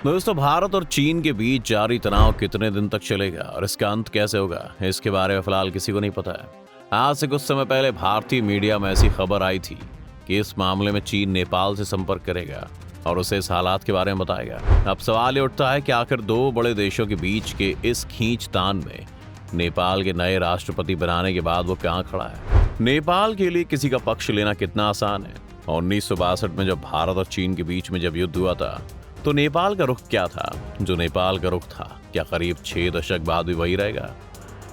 दोस्तों, भारत और चीन के बीच जारी तनाव कितने दिन तक चलेगा और इसका अंत कैसे होगा, इसके बारे में फिलहाल किसी को नहीं पता है। आज से कुछ समय पहले भारतीय मीडिया में ऐसी खबर आई थी कि इस मामले में चीन नेपाल से संपर्क करेगा और उसे इस हालात के बारे में बताएगा। अब सवाल ये उठता है कि आखिर दो बड़े देशों के बीच के इस खींचतान में नेपाल के नए राष्ट्रपति बनाने के बाद वो कहाँ खड़ा है। नेपाल के लिए किसी का पक्ष लेना कितना आसान है। 1962 में जब भारत और चीन के बीच में जब युद्ध हुआ था तो नेपाल का रुख क्या था? जो नेपाल का रुख था, क्या करीब 6 दशक बाद भी वही रहेगा?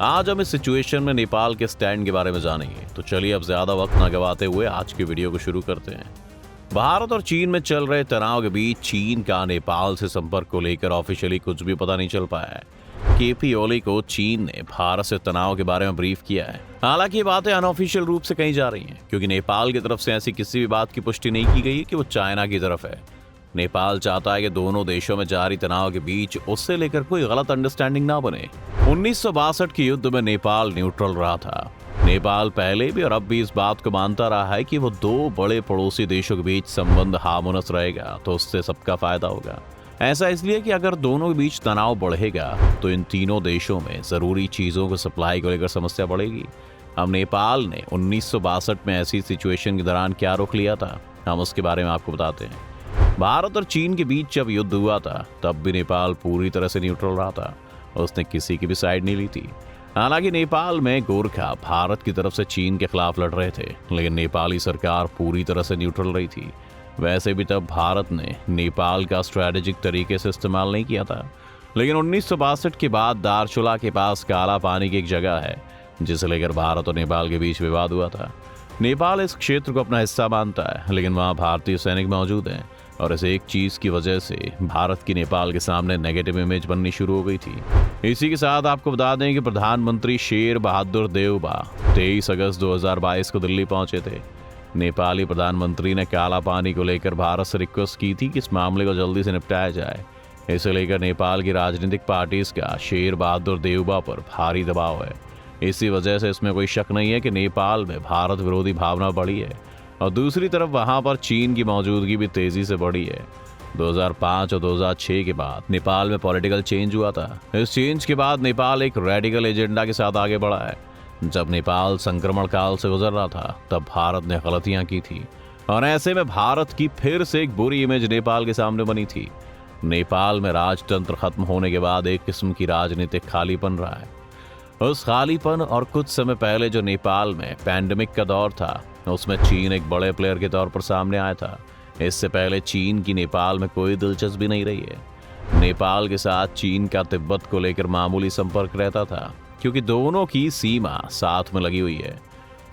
आज हम इस सिचुएशन में नेपाल के स्टैंड के बारे में जानेंगे। तो चलिए अब ज्यादा वक्त न गवाते हुए आज की वीडियो को शुरू करते हैं। भारत और चीन में चल रहे तनाव के बीच चीन का नेपाल से संपर्क को लेकर ऑफिशियली कुछ भी पता नहीं चल पाया है। केपी ओली को चीन ने भारत से तनाव के बारे में ब्रीफ किया है। हालांकि ये बातें अनऑफिशियल रूप से कही जा रही हैं, क्योंकि नेपाल की तरफ से ऐसी किसी भी बात की पुष्टि नहीं की गई कि वो चाइना की तरफ है। नेपाल चाहता है कि दोनों देशों में जारी तनाव के बीच उससे लेकर कोई गलत अंडरस्टैंडिंग ना बने। 1962 के युद्ध में नेपाल न्यूट्रल रहा था। नेपाल पहले भी और अब भी इस बात को मानता रहा है कि वो दो बड़े पड़ोसी देशों के बीच संबंध हार्मोनियस रहेगा तो उससे सबका फायदा होगा। ऐसा इसलिए कि अगर दोनों के बीच तनाव बढ़ेगा तो इन तीनों देशों में जरूरी चीजों को सप्लाई को लेकर समस्या बढ़ेगी। अब नेपाल ने 1962 में ऐसी सिचुएशन के दौरान क्या रुख लिया था, हम उसके बारे में आपको बताते हैं। भारत और चीन के बीच जब युद्ध हुआ था तब भी नेपाल पूरी तरह से न्यूट्रल रहा था। उसने किसी की भी साइड नहीं ली थी। हालांकि नेपाल में गोरखा भारत की तरफ से चीन के खिलाफ लड़ रहे थे, लेकिन नेपाली सरकार पूरी तरह से न्यूट्रल रही थी। वैसे भी तब भारत ने नेपाल का स्ट्रेटेजिक तरीके से इस्तेमाल नहीं किया था, लेकिन 1962 के बाद दारचुला के पास काला पानी की एक जगह है जिसे लेकर भारत और नेपाल के बीच विवाद हुआ था। नेपाल इस क्षेत्र को अपना हिस्सा मानता है, लेकिन वहाँ भारतीय सैनिक मौजूद हैं और इस एक चीज की वजह से भारत की नेपाल के सामने नेगेटिव इमेज बननी शुरू हो गई थी। इसी के साथ आपको बता दें कि प्रधानमंत्री शेर बहादुर देउबा 23 अगस्त 2022 को दिल्ली पहुंचे थे। नेपाली प्रधानमंत्री ने काला पानी को लेकर भारत से रिक्वेस्ट की थी कि इस मामले को जल्दी से निपटाया जाए। इसे लेकर नेपाल की राजनीतिक पार्टीज का शेर बहादुर देउबा पर भारी दबाव है। इसी वजह से इसमें कोई शक नहीं है कि नेपाल में भारत विरोधी भावना बढ़ी है और दूसरी तरफ वहां पर चीन की मौजूदगी भी तेजी से बढ़ी है। 2005 और 2006 के बाद नेपाल में पॉलिटिकल चेंज हुआ था। इस चेंज के बाद नेपाल एक रेडिकल एजेंडा के साथ आगे बढ़ा है। जब नेपाल संक्रमण काल से गुजर रहा था तब भारत ने गलतियां की थी और ऐसे में भारत की फिर से एक बुरी इमेज नेपाल के सामने बनी थी। नेपाल में राजतंत्र खत्म होने के बाद एक किस्म की राजनीतिक खालीपन रहा है। उस खालीपन और कुछ समय पहले जो नेपाल में पैंडेमिक का दौर था उसमें चीन एक बड़े प्लेयर के तौर पर सामने आया था। इससे पहले चीन की नेपाल में कोई दिलचस्पी नहीं रही है। नेपाल के साथ चीन का तिब्बत को लेकर मामूली संपर्क रहता था क्योंकि दोनों की सीमा साथ में लगी हुई है।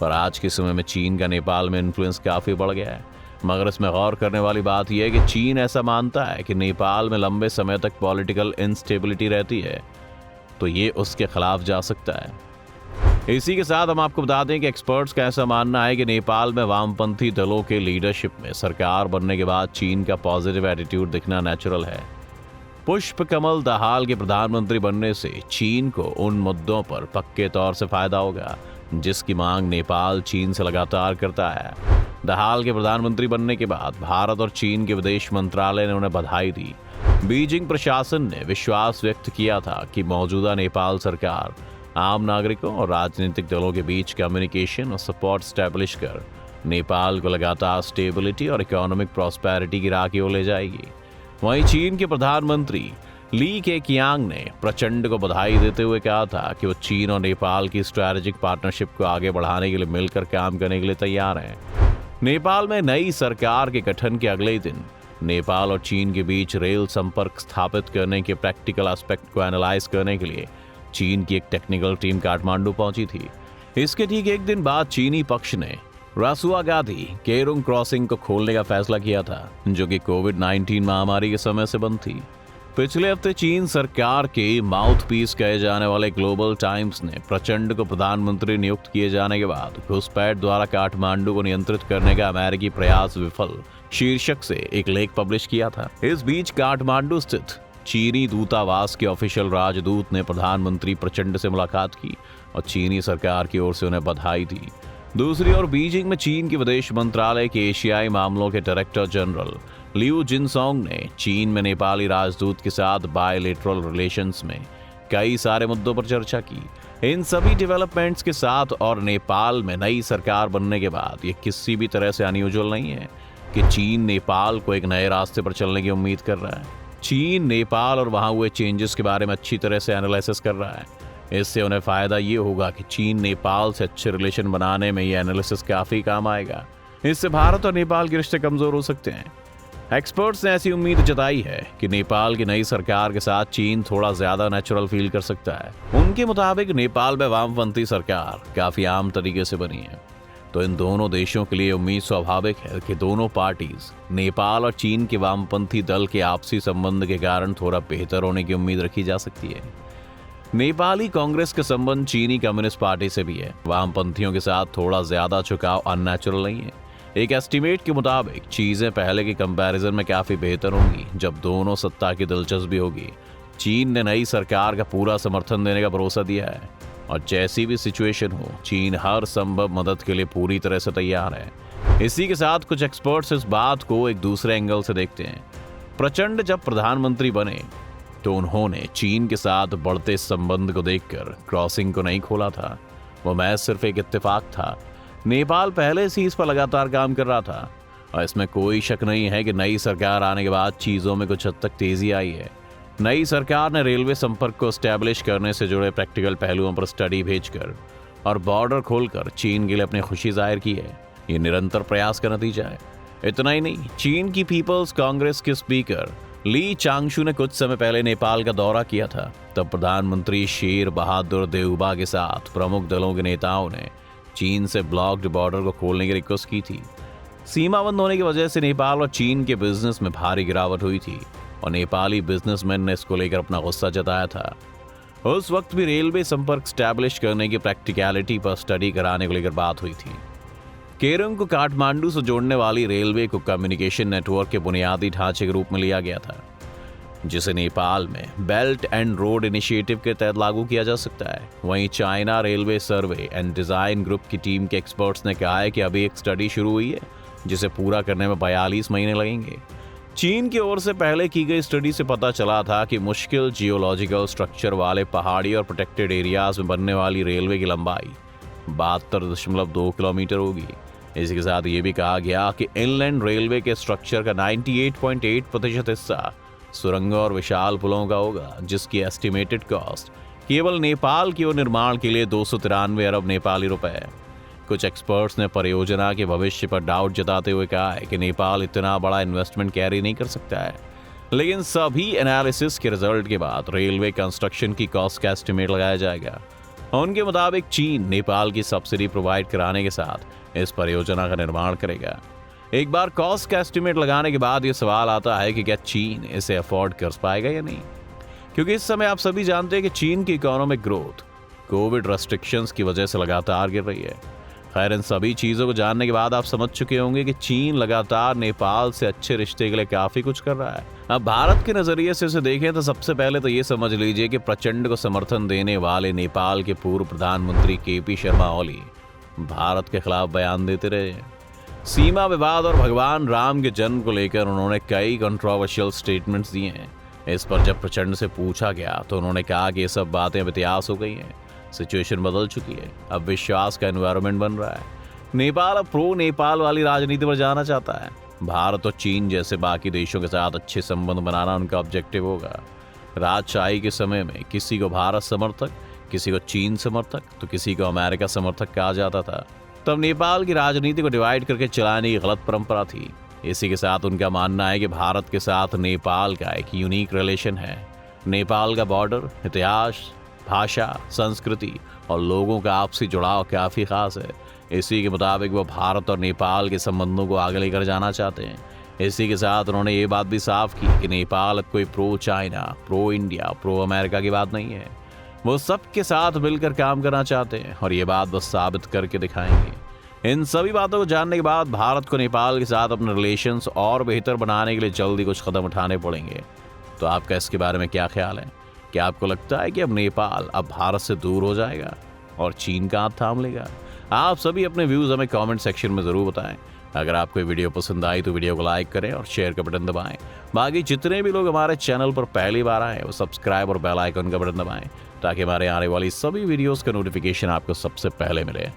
पर आज के समय में चीन का नेपाल में इन्फ्लुएंस काफी बढ़ गया है। मगर इसमें गौर करने वाली बात यह है कि चीन ऐसा मानता है कि नेपाल में लंबे समय तक पॉलिटिकल इंस्टेबिलिटी रहती है तो ये उसके खिलाफ जा सकता है। इसी के साथ हम आपको बता दें कि एक्सपर्ट्स का ऐसा मानना है कि नेपाल में वामपंथी दलों के लीडरशिप में सरकार बनने के बाद चीन का पॉजिटिव एटीट्यूड दिखना नेचुरल है। पुष्प कमल दहाल के प्रधानमंत्री बनने से चीन को उन मुद्दों पर पक्के तौर से फायदा होगा जिसकी मांग नेपाल चीन से लगातार करता है। दहाल के प्रधानमंत्री बनने के बाद भारत और चीन के विदेश मंत्रालय ने उन्हें बधाई दी। बीजिंग प्रशासन ने विश्वास व्यक्त किया था कि मौजूदा नेपाल सरकार आम नागरिकों और राजनीतिक दलों के बीच कम्युनिकेशन और सपोर्ट स्टैब्लिश कर नेपाल को लगातार स्टेबिलिटी और इकोनॉमिक प्रॉस्पेरिटी की राह की ओर ले जाएगी। वहीं चीन के प्रधानमंत्री ली केकियांग ने प्रचंड को बधाई देते हुए कहा था कि वो चीन और नेपाल की स्ट्रैटेजिक पार्टनरशिप को आगे बढ़ाने के लिए मिलकर काम करने के लिए तैयार हैं। नेपाल में नई सरकार के गठन के अगले ही दिन नेपाल और चीन के बीच रेल संपर्क स्थापित करने के प्रैक्टिकल एस्पेक्ट को एनालाइज करने के लिए चीन की एक टेक्निकल टीम काठमांडू पहुंची थी। इसके ठीक एक दिन बाद चीनी पक्ष ने रासुआगादी केरुंग क्रॉसिंग को खोलने का फैसला किया था, जो कि कोविड-19 महामारी के समय से बंद थी। पिछले हफ्ते चीन सरकार के माउथपीस कहे जाने वाले ग्लोबल टाइम्स ने प्रचंड को प्रधानमंत्री नियुक्त किए जाने के बाद घुसपैठ द्वारा काठमांडू को नियंत्रित करने का अमेरिकी प्रयास विफल शीर्षक से एक लेख पब्लिश किया था। इस बीच काठमांडू स्थित चीनी दूतावास के ऑफिशियल राजदूत ने प्रधानमंत्री प्रचंड से मुलाकात की और चीनी सरकार की ओर से उन्हें बधाई दी। दूसरी ओर बीजिंग में चीन के विदेश मंत्रालय के एशियाई मामलों के डायरेक्टर जनरल लियू जिनसोंग ने चीन में नेपाली राजदूत के साथ बायलैटरल रिलेशंस में कई सारे मुद्दों पर चर्चा की। इन सभी डेवलपमेंट्स के साथ और नेपाल में नई सरकार बनने के बाद ये किसी भी तरह से अनयूजुअल नहीं है कि चीन नेपाल को एक नए रास्ते पर चलने की उम्मीद कर रहा है। चीन नेपाल और वहां हुए चेंजेस के बारे में अच्छी तरह से एनालिसिस कर रहा है। इससे उन्हें फायदा ये होगा कि चीन नेपाल से अच्छे रिलेशन बनाने में ये एनालिसिस काफी काम आएगा। इससे भारत और नेपाल के रिश्ते कमजोर हो सकते हैं। एक्सपर्ट्स ने ऐसी उम्मीद जताई है कि नेपाल की नई सरकार के साथ चीन थोड़ा ज्यादा नेचुरल फील कर सकता है। उनके मुताबिक नेपाल में वामपंथी सरकार काफी आम तरीके से बनी है, तो इन दोनों देशों के लिए उम्मीद स्वाभाविक है कि दोनों पार्टीज नेपाल और चीन के वामपंथी दल के आपसी संबंध के कारण थोड़ा बेहतर होने की उम्मीद रखी जा सकती है। नेपाली कांग्रेस के संबंध चीनी कम्युनिस्ट पार्टी से भी है। वामपंथियों के साथ थोड़ा ज्यादा झुकाव अननेचुरल नहीं है। एक एस्टीमेट के मुताबिक चीजें पहले के कंपैरिजन में काफी बेहतर होंगी जब दोनों सत्ता की दिलचस्पी होगी। चीन ने नई सरकार का पूरा समर्थन देने का भरोसा दिया है और जैसी भी सिचुएशन हो चीन हर संभव मदद के लिए पूरी तरह से तैयार है। इसी के साथ कुछ एक्सपर्ट्स इस बात को एक दूसरे एंगल से देखते हैं। प्रचंड जब प्रधानमंत्री बने तो उन्होंने चीन के साथ बढ़ते संबंध को देखकर क्रॉसिंग को नहीं खोला था। वो महज सिर्फ एक इत्तेफाक था। नेपाल पहले से इस पर लगातार काम कर रहा था और इसमें कोई शक नहीं है कि नई सरकार आने के बाद चीजों में कुछ हद तक तेजी आई है। नई सरकार ने रेलवे संपर्क को एस्टैब्लिश करने से जुड़े प्रैक्टिकल पहलुओं पर स्टडी भेजकर और बॉर्डर खोलकर चीन के लिए अपनी खुशी जाहिर की है। ये निरंतर प्रयास का नतीजा है। इतना ही नहीं, चीन की पीपल्स कांग्रेस के स्पीकर ली चांगशू ने कुछ समय पहले नेपाल का दौरा किया था। तब प्रधानमंत्री शेर बहादुर देउबा के साथ प्रमुख दलों के नेताओं ने चीन से ब्लॉक्ड बॉर्डर को खोलने की रिक्वेस्ट की थी। सीमा बंद होने की वजह से नेपाल और चीन के बिजनेस में भारी गिरावट हुई थी और नेपाली बिजनेसमैन ने इसको लेकर अपना गुस्सा जताया था। उस वक्त भी रेलवे संपर्क स्टैब्लिश करने की प्रैक्टिकलिटी पर स्टडी कराने को लेकर बात हुई थी। केरंग को काठमांडू से जोड़ने वाली रेलवे को कम्युनिकेशन नेटवर्क के बुनियादी ढांचे के रूप में लिया गया था, जिसे नेपाल में बेल्ट एंड रोड इनिशिएटिव के तहत लागू किया जा सकता है। वहीं China railway survey and design group की टीम के एक्सपर्ट्स ने कहा है कि अभी एक स्टडी शुरू हुई है जिसे पूरा करने में 42 महीने लगेंगे। चीन की ओर से पहले की गई स्टडी से पता चला था कि मुश्किल जियोलॉजिकल स्ट्रक्चर वाले पहाड़ी और प्रोटेक्टेड एरियाज में बनने वाली रेलवे की लंबाई 72.2 किलोमीटर होगी। इसी के साथ ये भी कहा गया कि इनलैंड रेलवे के स्ट्रक्चर का 98.8% हिस्सा सुरंगों और विशाल पुलों का होगा, जिसकी एस्टिमेटेड कॉस्ट केवल नेपाल की ओर निर्माण के लिए 293 अरब नेपाली रुपए है। कुछ एक्सपर्ट्स ने परियोजना के भविष्य पर डाउट जताते हुए कहा है कि नेपाल इतना बड़ा इन्वेस्टमेंट कैरी नहीं कर सकता है, लेकिन सभी एनालिसिस के रिजल्ट के बाद रेलवे कंस्ट्रक्शन की कॉस्ट का एस्टिमेट लगाया जाएगा। उनके मुताबिक चीन नेपाल की सब्सिडी प्रोवाइड कराने के साथ इस परियोजना का निर्माण करेगा। एक बार कॉस्ट का एस्टिमेट लगाने के बाद यह सवाल आता है कि क्या चीन इसे अफोर्ड कर पाएगा या नहीं, क्योंकि इस समय आप सभी जानते हैं कि चीन की इकोनॉमिक ग्रोथ कोविड रेस्ट्रिक्शंस की वजह से लगातार गिर रही है। खैर, इन सभी चीजों को जानने के बाद आप समझ चुके होंगे कि चीन लगातार नेपाल से अच्छे रिश्ते के लिए काफी कुछ कर रहा है। अब भारत के नजरिए से इसे देखें तो सबसे पहले तो ये समझ लीजिए कि प्रचंड को समर्थन देने वाले नेपाल के पूर्व प्रधानमंत्री केपी शर्मा ओली भारत के खिलाफ बयान देते रहे। सीमा विवाद और भगवान राम के जन्म को लेकर उन्होंने कई कंट्रोवर्शियल स्टेटमेंट्स दिए हैं। इस पर जब प्रचंड से पूछा गया तो उन्होंने कहा कि ये सब बातें अब इतिहास हो गई हैं, सिचुएशन बदल चुकी है, अब विश्वास का एनवायरनमेंट बन रहा है। नेपाल अब प्रो नेपाल वाली राजनीति पर जाना चाहता है। भारत और चीन जैसे बाकी देशों के साथ अच्छे संबंध बनाना उनका ऑब्जेक्टिव होगा। राजशाही के समय में किसी को भारत समर्थक, किसी को चीन समर्थक तो किसी को अमेरिका समर्थक कहा जाता था। तब नेपाल की राजनीति को डिवाइड करके चलाने की गलत परंपरा थी। इसी के साथ उनका मानना है कि भारत के साथ नेपाल का एक यूनिक रिलेशन है। नेपाल का बॉर्डर, इतिहास, भाषा, संस्कृति और लोगों का आपसी जुड़ाव काफी खास है। इसी के मुताबिक वो भारत और नेपाल के संबंधों को आगे लेकर जाना चाहते हैं। इसी के साथ उन्होंने ये बात भी साफ की कि नेपाल अब कोई pro China, pro India, pro America की बात नहीं है। वो सबके साथ मिलकर काम करना चाहते हैं और ये बात बस साबित करके दिखाएंगे। इन सभी बातों को जानने के बाद भारत को नेपाल के साथ अपने रिलेशंस और बेहतर बनाने के लिए जल्दी कुछ कदम उठाने पड़ेंगे। तो आपका इसके बारे में क्या ख्याल है? क्या आपको लगता है कि अब नेपाल अब भारत से दूर हो जाएगा और चीन का हाथ थाम लेगा? आप सभी अपने व्यूज हमें कमेंट सेक्शन में जरूर बताएं। अगर आपको ये वीडियो पसंद आई तो वीडियो को लाइक करें और शेयर का बटन दबाएं। बाकी जितने भी लोग हमारे चैनल पर पहली बार आए वो सब्सक्राइब और बेल आइकन का बटन दबाएं ताकि हमारे आने वाली सभी वीडियोस का नोटिफिकेशन आपको सबसे पहले मिले।